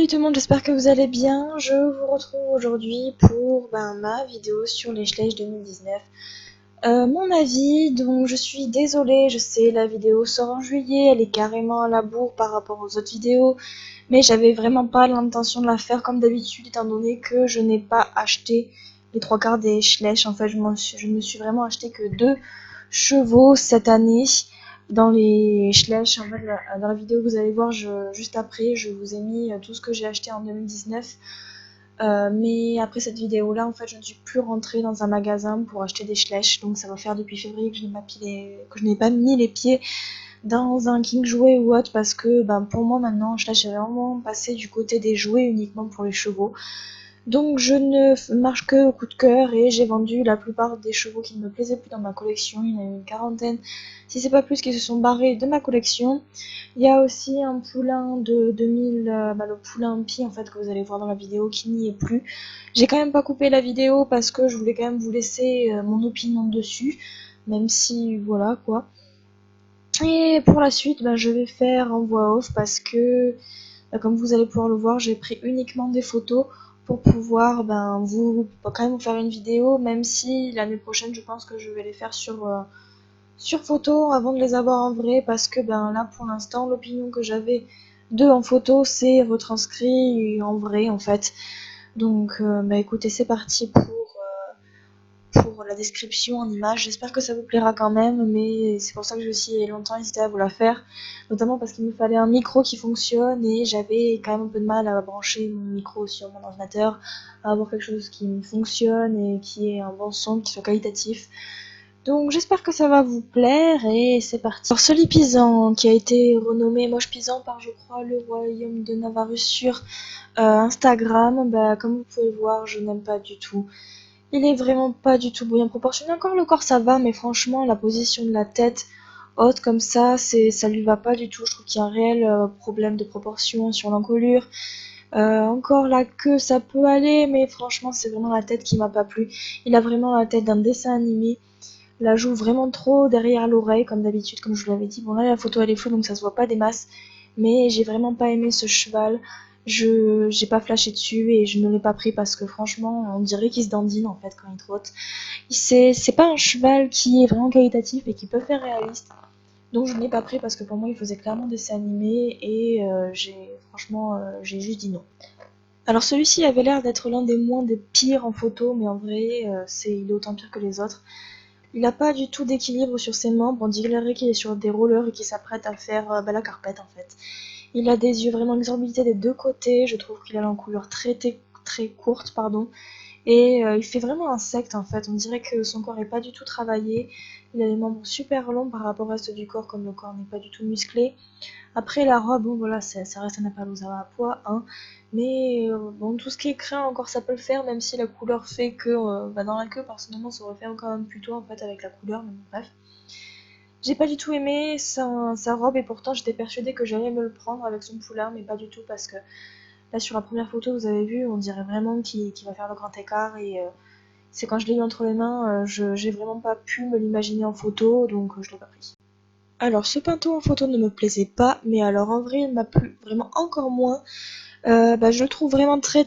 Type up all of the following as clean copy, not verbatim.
Salut tout le monde, j'espère que vous allez bien. Je vous retrouve aujourd'hui pour ma vidéo sur les Schleich 2019. Mon avis, donc je suis désolée, je sais la vidéo sort en juillet, elle est carrément à la bourre par rapport aux autres vidéos, mais j'avais vraiment pas l'intention de la faire comme d'habitude étant donné que je n'ai pas acheté les trois quarts des Schleich. En fait, je me suis vraiment acheté que 2 chevaux cette année. Dans les Schleich, en fait, dans la vidéo que vous allez voir juste après, je vous ai mis tout ce que j'ai acheté en 2019. Mais après cette vidéo là, en fait, je ne suis plus rentrée dans un magasin pour acheter des Schleich, donc ça va faire depuis février que je n'ai pas mis les pieds dans un King jouet ou autre, parce que pour moi maintenant, Schleich est vraiment passé du côté des jouets uniquement pour les chevaux. Donc je ne marche que au coup de cœur et j'ai vendu la plupart des chevaux qui ne me plaisaient plus dans ma collection. Il y en a eu une quarantaine, si c'est pas plus, qui se sont barrés de ma collection. Il y a aussi un poulain de 2000, le poulain Pi en fait que vous allez voir dans la vidéo qui n'y est plus. J'ai quand même pas coupé la vidéo parce que je voulais quand même vous laisser mon opinion dessus, même si voilà quoi. Et pour la suite, je vais faire en voix off parce que comme vous allez pouvoir le voir, j'ai pris uniquement des photos pour pouvoir quand même vous faire une vidéo, même si l'année prochaine je pense que je vais les faire sur photo avant de les avoir en vrai, parce que là pour l'instant l'opinion que j'avais d'eux en photo c'est retranscrit en vrai en fait. Donc écoutez, c'est parti pour la description en image. J'espère que ça vous plaira quand même, mais c'est pour ça que j'ai aussi longtemps hésité à vous la faire, notamment parce qu'il me fallait un micro qui fonctionne et j'avais quand même un peu de mal à brancher mon micro sur mon ordinateur, à avoir quelque chose qui me fonctionne et qui ait un bon son, qui soit qualitatif. Donc j'espère que ça va vous plaire et c'est parti. Alors Sully Pisan, qui a été renommé Moche Pisan par, je crois, le royaume de Navarre sur Instagram, comme vous pouvez le voir, je n'aime pas du tout. Il est vraiment pas du tout bien proportionné. Encore le corps ça va, mais franchement la position de la tête haute comme ça lui va pas du tout. Je trouve qu'il y a un réel problème de proportion sur l'encolure. Encore la queue ça peut aller, mais franchement c'est vraiment la tête qui m'a pas plu. Il a vraiment la tête d'un dessin animé. La joue vraiment trop derrière l'oreille comme d'habitude, comme je vous l'avais dit. Bon là la photo elle est floue donc ça se voit pas des masses, mais j'ai vraiment pas aimé ce cheval. J'ai pas flashé dessus et je ne l'ai pas pris parce que franchement on dirait qu'il se dandine en fait quand il trotte. C'est pas un cheval qui est vraiment qualitatif et qui peut faire réaliste. Donc je ne l'ai pas pris parce que pour moi il faisait clairement dessin animé et j'ai juste dit non. Alors celui-ci avait l'air d'être l'un des moins des pires en photo, mais en vrai il est autant pire que les autres. Il n'a pas du tout d'équilibre sur ses membres, on dirait qu'il est sur des rollers et qu'il s'apprête à faire la carpette en fait. Il a des yeux vraiment exorbités des deux côtés, je trouve qu'il a l'encolure très courte, pardon. Et il fait vraiment insecte en fait, on dirait que son corps est pas du tout travaillé. Il a les membres super longs par rapport au reste du corps, comme le corps n'est pas du tout musclé. Après la robe, bon voilà, ça reste un Appaloosa à poids, hein. Mais bon, tout ce qui est crin encore ça peut le faire, même si la couleur fait que dans la queue personnellement ça aurait fait quand même plutôt en fait avec la couleur, mais bon, bref. J'ai pas du tout aimé sa robe et pourtant j'étais persuadée que j'allais me le prendre avec son foulard, mais pas du tout parce que là sur la première photo vous avez vu, on dirait vraiment qu'il va faire le grand écart et c'est quand je l'ai eu entre les mains, j'ai vraiment pas pu me l'imaginer en photo, donc je l'ai pas pris. Alors ce pinto en photo ne me plaisait pas, mais alors en vrai il m'a plu vraiment encore moins. Je le trouve vraiment très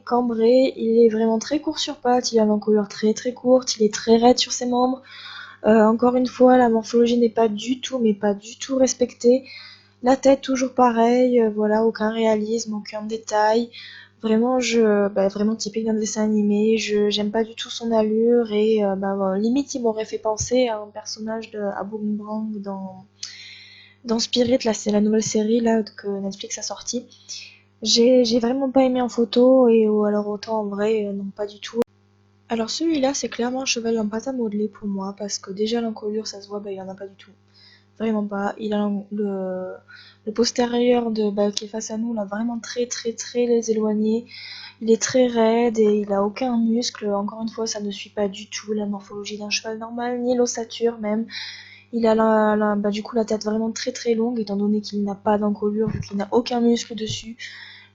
cambré, il est vraiment très court sur pattes, il a l'encolure très courte, il est très raide sur ses membres. Encore une fois, la morphologie n'est pas du tout, mais pas du tout respectée. La tête toujours pareil, voilà, aucun réalisme, aucun détail. Vraiment, vraiment typique d'un dessin animé. J'aime pas du tout son allure et limite il m'aurait fait penser à un personnage à Boomerang dans Spirit. Là, c'est la nouvelle série là que Netflix a sorti. J'ai vraiment pas aimé en photo et alors autant en vrai, non pas du tout. Alors celui-là, c'est clairement un cheval en pâte à modeler pour moi parce que déjà l'encolure, ça se voit, il y en a pas du tout. Vraiment pas. Il a le postérieur qui est face à nous, là, vraiment très éloigné. Il est très raide et il a aucun muscle. Encore une fois, ça ne suit pas du tout la morphologie d'un cheval normal, ni l'ossature même. Il a du coup la tête vraiment très longue, étant donné qu'il n'a pas d'encolure, vu qu'il n'a aucun muscle dessus.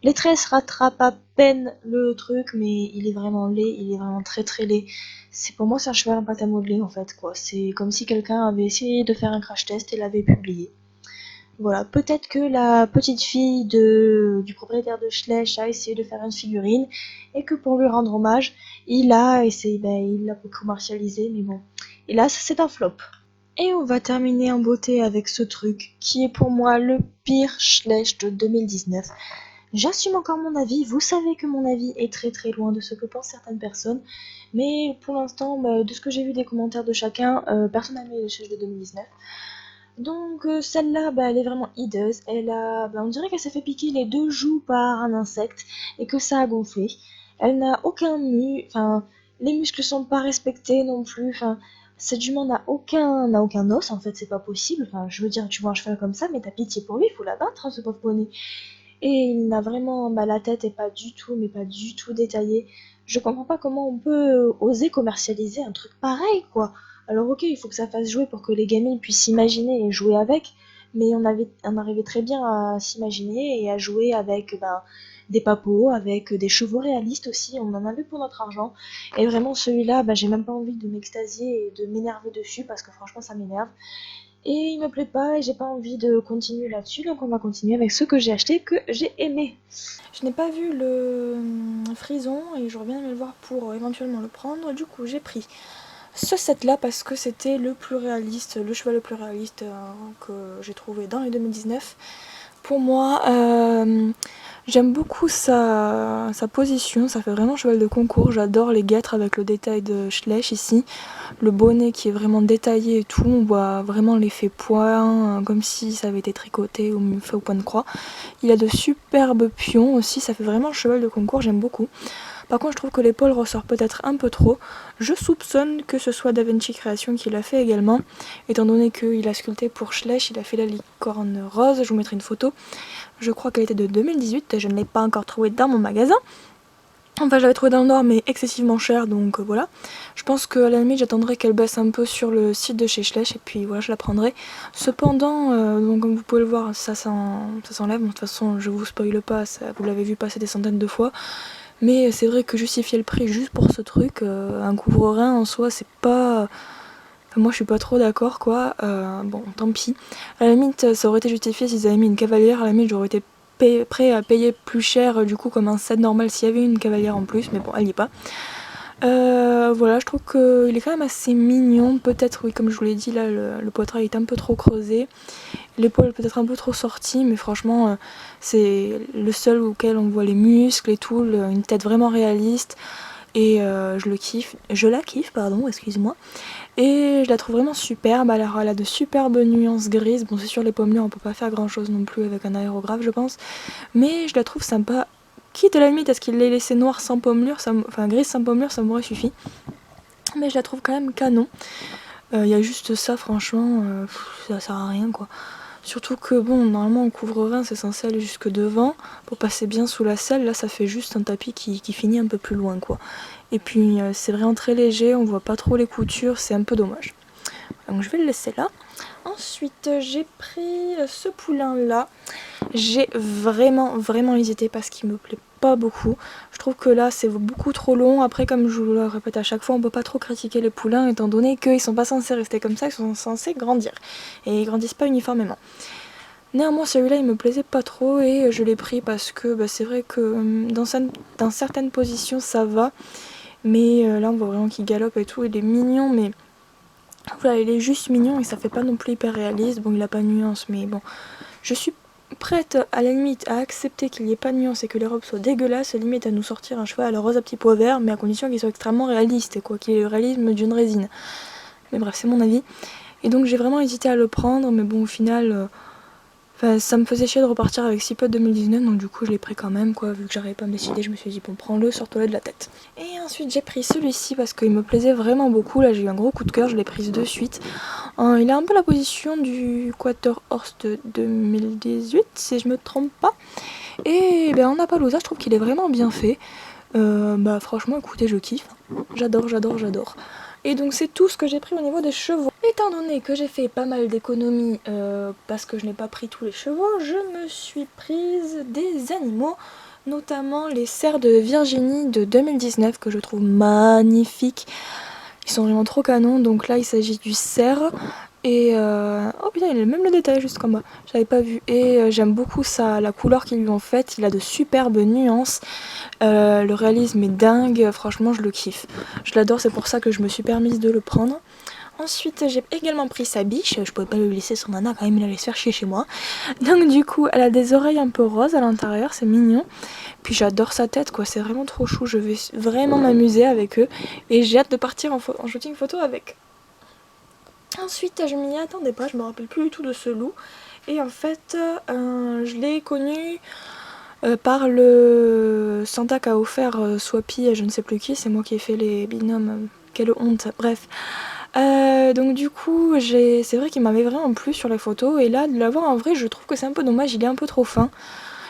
Les tresses rattrapent à peine le truc, mais il est vraiment laid, il est vraiment très laid. Pour moi, c'est un cheval en pâte à modeler en fait, quoi. C'est comme si quelqu'un avait essayé de faire un crash test et l'avait publié. Voilà, peut-être que la petite fille du propriétaire de Schleich a essayé de faire une figurine et que pour lui rendre hommage, il a essayé, il l'a commercialisé, mais bon. Et là, c'est un flop. Et on va terminer en beauté avec ce truc qui est pour moi le pire Schleich de 2019. J'assume encore mon avis, vous savez que mon avis est très très loin de ce que pensent certaines personnes, mais pour l'instant, de ce que j'ai vu des commentaires de chacun, personne n'a aimé le Schleich de 2019. Donc celle-là, elle est vraiment hideuse. On dirait qu'elle s'est fait piquer les deux joues par un insecte et que ça a gonflé. Elle n'a aucun les muscles sont pas respectés non plus. Enfin, cette jument n'a aucun os en fait, c'est pas possible. Enfin, je veux dire, tu vois un cheval comme ça, mais t'as pitié pour lui, il faut l'abattre, hein, ce pauvre poney. Et il n'a vraiment, la tête est pas du tout, mais pas du tout détaillée. Je comprends pas comment on peut oser commercialiser un truc pareil, quoi. Alors ok, il faut que ça fasse jouer pour que les gamins puissent s'imaginer et jouer avec, mais on arrivait très bien à s'imaginer et à jouer avec des papeaux, avec des chevaux réalistes aussi, on en avait pour notre argent. Et vraiment celui-là, j'ai même pas envie de m'extasier et de m'énerver dessus parce que franchement ça m'énerve. Et il me plaît pas et j'ai pas envie de continuer là-dessus, donc on va continuer avec ce que j'ai acheté, que j'ai aimé. Je n'ai pas vu le frison et j'aurais bien aimé le voir pour éventuellement le prendre, du coup j'ai pris ce set là parce que c'était le plus réaliste, le cheval le plus réaliste que j'ai trouvé dans les 2019. Pour moi, j'aime beaucoup sa position, ça fait vraiment cheval de concours. J'adore les guêtres avec le détail de Schleich ici. Le bonnet qui est vraiment détaillé et tout, on voit vraiment l'effet point, comme si ça avait été tricoté ou fait au point de croix. Il a de superbes pions aussi, ça fait vraiment cheval de concours, j'aime beaucoup. Par contre, je trouve que l'épaule ressort peut-être un peu trop. Je soupçonne que ce soit Da Vinci Création qui l'a fait également, étant donné qu'il a sculpté pour Schleich, il a fait la licorne rose, je vous mettrai une photo. Je crois qu'elle était de 2018, je ne l'ai pas encore trouvée dans mon magasin. Enfin, j'avais trouvé dans le Nord, mais excessivement cher, donc voilà. Je pense qu'à la limite, j'attendrai qu'elle baisse un peu sur le site de chez Schleich, et puis voilà, je la prendrai. Cependant, donc comme vous pouvez le voir, ça s'enlève. De toute façon, je vous spoile pas, vous l'avez vu passer des centaines de fois. Mais c'est vrai que justifier le prix juste pour ce truc, un couvre-rein en soi, c'est pas... Enfin, moi, je suis pas trop d'accord, quoi. Bon, tant pis. À la limite, ça aurait été justifié s'ils avaient mis une cavalière. À la limite, j'aurais été prêt à payer plus cher, du coup, comme un set normal s'il y avait une cavalière en plus. Mais bon, elle y est pas. Voilà, je trouve qu'il est quand même assez mignon. Peut-être, oui, comme je vous l'ai dit, là, le poitrail est un peu trop creusé. L'épaule peut-être un peu trop sortie, mais franchement, c'est le seul auquel on voit les muscles et tout, une tête vraiment réaliste. Et je la kiffe, pardon, excuse-moi. Et je la trouve vraiment superbe. Alors, elle a de superbes nuances grises. Bon, c'est sûr, les pommelures, on peut pas faire grand chose non plus avec un aérographe, je pense. Mais je la trouve sympa. Quitte à la limite à ce qu'il l'ait laissé noir sans pommelure, enfin grise sans pommelure, ça m'aurait suffi. Mais je la trouve quand même canon. Il y a juste ça, franchement, ça sert à rien, quoi. Surtout que bon, normalement en couvre-rein c'est censé aller jusque devant pour passer bien sous la selle. Là ça fait juste un tapis qui finit un peu plus loin, quoi. Et puis c'est vraiment très léger, on voit pas trop les coutures, c'est un peu dommage. Donc je vais le laisser là. Ensuite j'ai pris ce poulain là. J'ai vraiment hésité parce qu'il me plaît pas beaucoup. Je trouve que là c'est beaucoup trop long. Après, comme je vous le répète à chaque fois, on peut pas trop critiquer les poulains étant donné qu'ils sont pas censés rester comme ça, ils sont censés grandir. Et ils grandissent pas uniformément. Néanmoins, celui-là il me plaisait pas trop et je l'ai pris parce que c'est vrai que dans certaines positions ça va. Mais là on voit vraiment qu'il galope et tout, il est mignon, mais voilà, il est juste mignon et ça fait pas non plus hyper réaliste. Bon, il a pas de nuance, mais bon, je suis prête à la limite à accepter qu'il n'y ait pas de nuance et que les robes soient dégueulasses, limite à nous sortir un cheval à la rose à petits pois verts, mais à condition qu'il soit extrêmement réaliste, et quoi, qu'il ait le réalisme d'une résine. Mais bref, c'est mon avis. Et donc j'ai vraiment hésité à le prendre, mais bon, au final, ça me faisait chier de repartir avec si peu de 2019, donc du coup je l'ai pris quand même, quoi. Vu que j'arrivais pas à me décider, je me suis dit bon, prends-le, sors-toi de la tête. Et ensuite j'ai pris celui-ci parce qu'il me plaisait vraiment beaucoup. Là j'ai eu un gros coup de cœur, je l'ai prise de suite. Il a un peu la position du Quarter Horse de 2018 si je me trompe pas. Et en Appaloosa je trouve qu'il est vraiment bien fait. Franchement écoutez, je kiffe. J'adore. Et donc c'est tout ce que j'ai pris au niveau des chevaux. Étant donné que j'ai fait pas mal d'économies parce que je n'ai pas pris tous les chevaux, je me suis prise des animaux, notamment les cerfs de Virginie de 2019 que je trouve magnifiques. Ils sont vraiment trop canons, donc là il s'agit du cerf. Et oh putain, il a même le détail juste comme moi, j'avais pas vu. Et j'aime beaucoup ça, la couleur qu'ils lui ont faite, il a de superbes nuances. Le réalisme est dingue, franchement je le kiffe. Je l'adore, c'est pour ça que je me suis permise de le prendre. Ensuite, j'ai également pris sa biche, je pouvais pas lui laisser son nana quand même, il allait se faire chier chez moi. Donc du coup, elle a des oreilles un peu roses à l'intérieur, c'est mignon. Puis j'adore sa tête quoi, c'est vraiment trop chou, je vais vraiment m'amuser avec eux. Et j'ai hâte de partir en shooting photo avec. Ensuite, je m'y attendais pas, je me rappelle plus du tout de ce loup. Et en fait, je l'ai connu par le Santa qu'a offert Swappy à je ne sais plus qui, c'est moi qui ai fait les binômes, quelle honte, bref. Donc du coup, c'est vrai qu'il m'avait vraiment plu sur les photos, et là, de l'avoir en vrai, je trouve que c'est un peu dommage, il est un peu trop fin.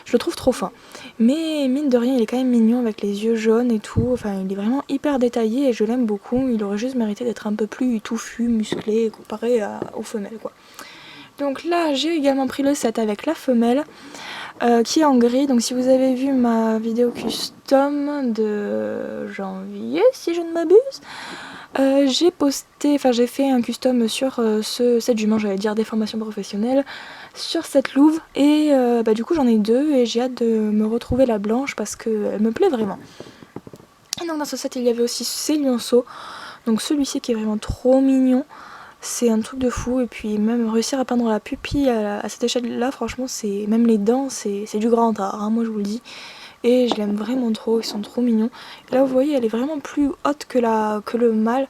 Je le trouve trop fin. Mais mine de rien, il est quand même mignon avec les yeux jaunes et tout. Enfin, il est vraiment hyper détaillé et je l'aime beaucoup. Il aurait juste mérité d'être un peu plus touffu, musclé, comparé aux femelles, quoi. Donc là, j'ai également pris le set avec la femelle, qui est en gris. Donc si vous avez vu ma vidéo custom de janvier, si je ne m'abuse, j'ai fait un custom sur cette jument, j'allais dire des formations professionnelles, sur cette louve, et du coup j'en ai deux et j'ai hâte de me retrouver la blanche parce qu'elle me plaît vraiment. Et donc dans ce set il y avait aussi ces lionceaux, donc celui-ci qui est vraiment trop mignon, c'est un truc de fou, et puis même réussir à peindre la pupille à cette échelle là, franchement c'est même les dents, c'est du grand art, hein, moi je vous le dis. Et je l'aime vraiment trop, ils sont trop mignons. Et là vous voyez elle est vraiment plus haute que le mâle.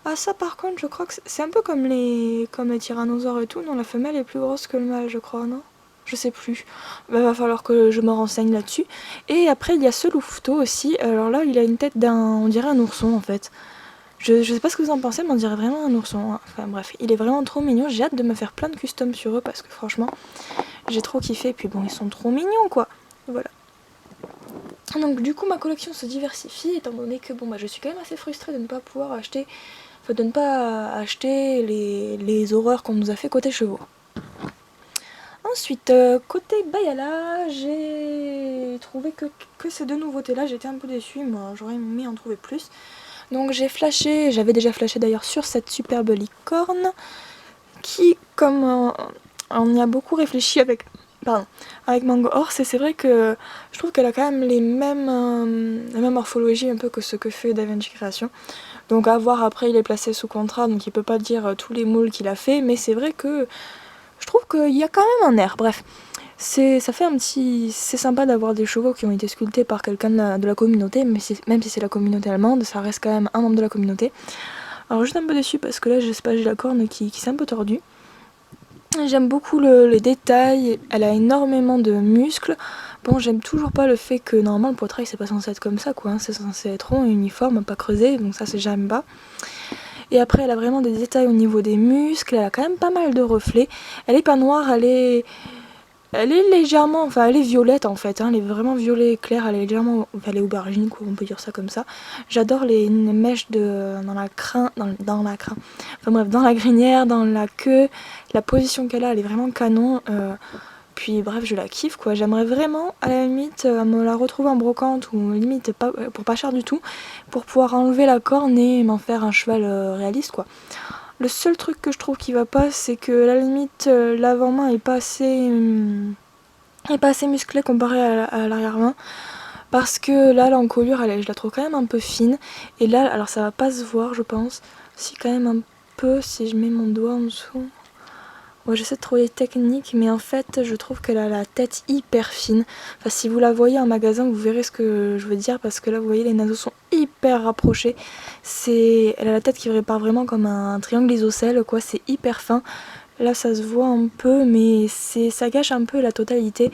Ah ça par contre je crois que c'est un peu comme les tyrannosaures et tout, non, la femelle est plus grosse que le mâle je crois, non? Je sais plus, va falloir que je me renseigne là-dessus. Et après il y a ce louveteau aussi, alors là il a une tête on dirait un ourson en fait. Je sais pas ce que vous en pensez, mais on dirait vraiment un ourson, hein. Enfin bref, il est vraiment trop mignon, j'ai hâte de me faire plein de customs sur eux parce que franchement j'ai trop kiffé, et puis bon ils sont trop mignons quoi, voilà. Donc du coup ma collection se diversifie étant donné que bon je suis quand même assez frustrée de ne pas pouvoir acheter, de ne pas acheter les horreurs qu'on nous a fait côté chevaux. Ensuite, côté Bayala, j'ai trouvé que ces deux nouveautés là, j'étais un peu déçue, moi j'aurais aimé en trouver plus. Donc j'ai flashé, j'avais déjà flashé d'ailleurs sur cette superbe licorne, qui comme on y a beaucoup réfléchi avec Mango Horse, et c'est vrai que je trouve qu'elle a quand même la même morphologie un peu que ce que fait DaVinci Création. Donc à voir, après il est placé sous contrat, donc il peut pas dire tous les moules qu'il a fait, mais c'est vrai que je trouve qu'il y a quand même un air, bref. C'est sympa d'avoir des chevaux qui ont été sculptés par quelqu'un de la communauté, mais même si c'est la communauté allemande, ça reste quand même un membre de la communauté. Alors juste un peu déçu parce que là je sais pas, j'ai la corne qui s'est un peu tordue. J'aime beaucoup les détails, elle a énormément de muscles. Bon, j'aime toujours pas le fait que normalement le poitrail c'est pas censé être comme ça quoi, hein. C'est censé être rond et uniforme, pas creusé, donc ça c'est j'aime pas. Et après elle a vraiment des détails au niveau des muscles, elle a quand même pas mal de reflets. Elle est pas noire, elle est légèrement, enfin elle est violette en fait, hein, elle est vraiment violet clair, elle est légèrement, elle est aubergine quoi, on peut dire ça comme ça. J'adore les mèches dans la enfin bref, dans la crinière, dans la queue, la position qu'elle a, elle est vraiment canon. Puis bref, je la kiffe quoi, j'aimerais vraiment à la limite me la retrouver en brocante ou limite pas, pour pas cher du tout, pour pouvoir enlever la corne et m'en faire un cheval réaliste quoi. Le seul truc que je trouve qui va pas, c'est que à la limite l'avant-main est pas assez musclée comparée à l'arrière-main. Parce que là l'encolure, je la trouve quand même un peu fine. Et là, alors ça va pas se voir je pense. Si quand même un peu, si je mets mon doigt en dessous. Ouais, j'essaie de trouver des techniques, mais en fait je trouve qu'elle a la tête hyper fine. Enfin si vous la voyez en magasin vous verrez ce que je veux dire, parce que là vous voyez les naseaux sont hyper rapprochés. Elle a la tête qui répare vraiment comme un triangle isocèle quoi, c'est hyper fin. Là ça se voit un peu mais ça gâche un peu la totalité.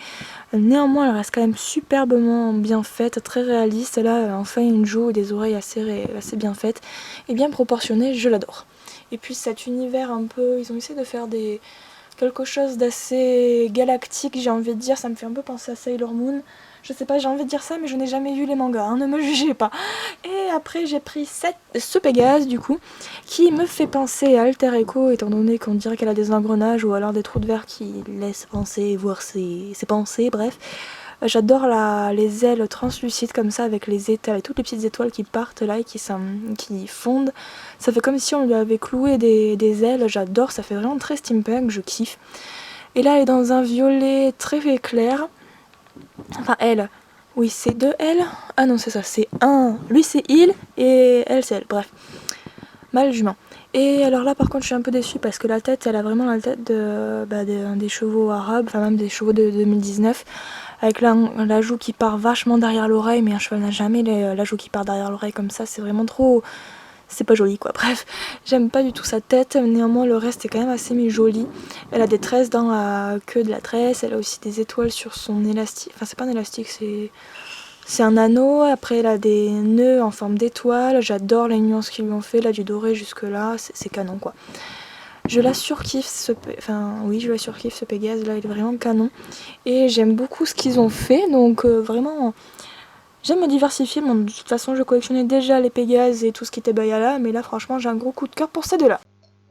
Néanmoins elle reste quand même superbement bien faite, très réaliste. Là enfin une joue et des oreilles assez bien faites et bien proportionnées, je l'adore. Et puis cet univers un peu, ils ont essayé de faire quelque chose d'assez galactique, j'ai envie de dire, ça me fait un peu penser à Sailor Moon. Je sais pas, j'ai envie de dire ça, mais je n'ai jamais vu les mangas, hein, ne me jugez pas. Et après j'ai pris ce Pégase du coup, qui me fait penser à Alter Echo, étant donné qu'on dirait qu'elle a des engrenages ou alors des trous de verre qui laissent penser, voir ses pensées, bref. J'adore les ailes translucides comme ça avec les étoiles, toutes les petites étoiles qui partent là et qui fondent. Ça fait comme si on lui avait cloué des ailes, j'adore, ça fait vraiment très steampunk, je kiffe. Et là elle est dans un violet très clair. Enfin elle, oui c'est deux elle. Ah non c'est ça, c'est un. Lui c'est il et elle c'est elle, bref. Mal jument. Et alors là par contre je suis un peu déçue parce que la tête elle a vraiment la tête des chevaux arabes, enfin même des chevaux de 2019, avec la joue qui part vachement derrière l'oreille, mais un cheval n'a jamais la joue qui part derrière l'oreille comme ça, c'est vraiment trop... c'est pas joli quoi, bref, j'aime pas du tout sa tête, néanmoins le reste est quand même assez joli. Elle a des tresses dans la queue de la tresse, elle a aussi des étoiles sur son élastique, enfin c'est pas un élastique, c'est un anneau, après elle a des nœuds en forme d'étoile, j'adore les nuances qu'ils lui ont fait, là du doré jusque là, c'est canon quoi. Je la surkiffe ce Pégase là, il est vraiment canon. Et j'aime beaucoup ce qu'ils ont fait, donc vraiment, j'aime me diversifier. Bon, de toute façon je collectionnais déjà les Pégases et tout ce qui était Bayala, mais là franchement j'ai un gros coup de cœur pour ces deux là.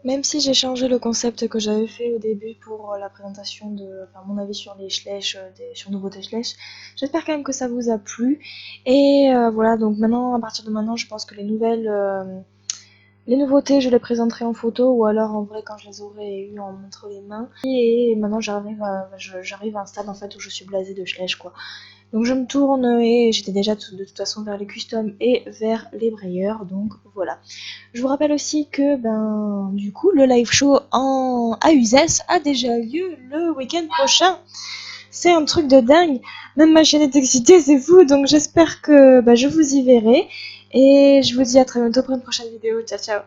Même si j'ai changé le concept que j'avais fait au début pour la présentation mon avis sur les Schleich, sur nouveautés Schleich, j'espère quand même que ça vous a plu. Et voilà, donc maintenant, à partir de maintenant, je pense que les nouveautés, je les présenterai en photo ou alors en vrai quand je les aurai eues entre les mains. Et maintenant, j'arrive à un stade en fait où je suis blasée de Schleich quoi. Donc je me tourne et j'étais déjà de toute façon vers les customs et vers les brayeurs, donc voilà. Je vous rappelle aussi que du coup le live show à Uzès a déjà lieu le week-end prochain. C'est un truc de dingue. Même ma chaîne est excitée, c'est fou. Donc j'espère que je vous y verrai. Et je vous dis à très bientôt pour une prochaine vidéo. Ciao ciao.